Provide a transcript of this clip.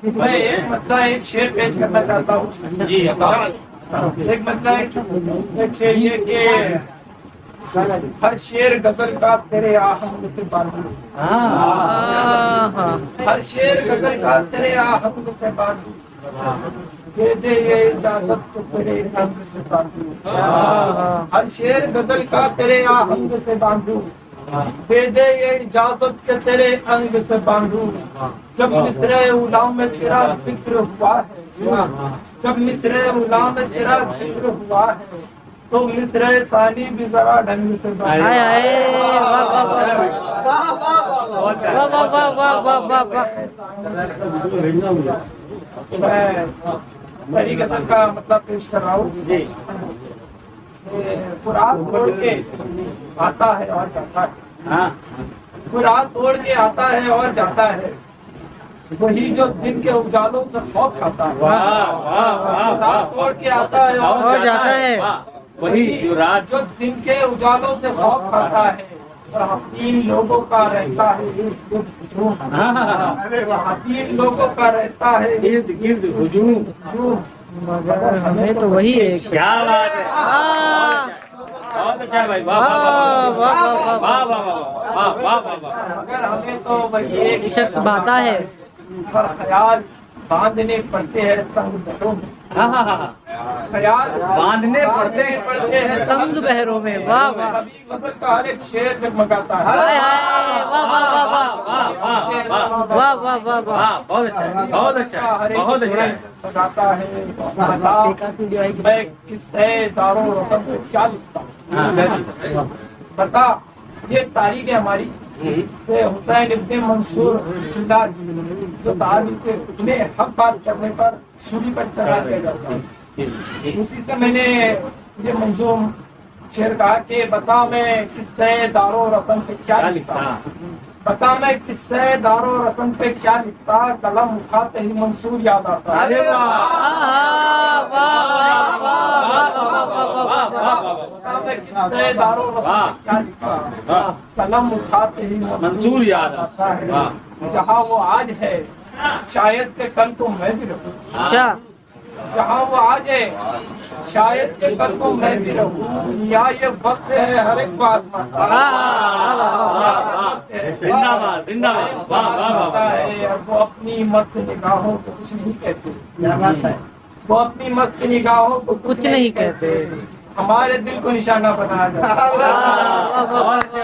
میں ایک مطلب ایک شعر پیش کرنا چاہتا ہوں جی۔ ایک مطلب ایک شعر یہ کہ ہر شعر غزل کا تیرے آہنگ سے باندھو، ہر شعر غزل کا تیرے آہنگ سے باندھو، دے دے یہ اجازت تو تیرے رنگ سے باندھو، ہر شعر غزل کا تیرے آہنگ سے باندھو، دے دے یہ اجازت کے تیرے انگ سے باندھو، جب مصرع اولیٰ میں تیرا ذکر ہوا ہے، جب مصرع اولیٰ میں تیرا ذکر ہوا ہے تو مصرع ثانی بھی ذرا ڈھنگ سے باندھو۔ میں پہلی غزل کا مطلب پیش کر رہا ہوں۔ قرآن توڑ کے آتا ہے اور جاتا ہے، قرآن توڑ کے آتا ہے اور جاتا ہے، وہی جو دن کے اجالوں سے خوف کھاتا ہے، قرآن توڑ کے آتا ہے اور جاتا ہے، وہی جو دن کے اجالوں سے خوف کھاتا ہے، اور حسین لوگوں کا رہتا ہے ارد گرد ہجوم، حسین لوگوں کا رہتا ہے ارد گرد ہجوم، مگر ہمیں تو وہی ہے۔ کیا بات ہے، بہت اچھا بھائی، مگر ہمیں تو وہی ایک شخص باتا ہے، پر خیال باندھنے پڑتے ہیں تنگ بہروں میں، خیال باندھنے پڑتے ہیں تنگ بہروں میں۔ واہ واہ، غزل کا ہر ایک شعر جگمگاتا ہے، واہ واہ واہ واہ، بہت اچھا بہت اچھا بہت اچھا ہے۔ میں قصے دارو رسم کو کیا لکھتا ہوں، بتا یہ تاریخ ہے ہماری کہ حسین ابن منصور جو صحابی کے انہیں حق بات کرنے پر سولی پر چڑھا دیا جاتا ہے، اسی سے میں نے یہ منظوم شعر کہا کہ بتا میں قصے دارو رسم پہ کیا لکھتا، بتا میں قصے دارو رسم پہ کیا لکھتا، قلم اٹھاتے ہی منصور یاد آتا۔ بتا میں قصے دارو رسم پہ کیا لکھتا، قلم اٹھاتے ہی منصور یاد آتا ہے، جہاں وہ آج ہے شاید کہ کل کو میں بھی رہوں، جہاں وہ آج ہے شاید کہ کل کو میں بھی رہوں، یا یہ وقت ہے ہر ایک کو آزماتا ہے، وہ اپنی مست نگاہوں کو کچھ نہیں کہتے، وہ اپنی مست نگاہوں کو کچھ نہیں کہتے، ہمارے دل کو نشانہ بنایا جاتا ہے۔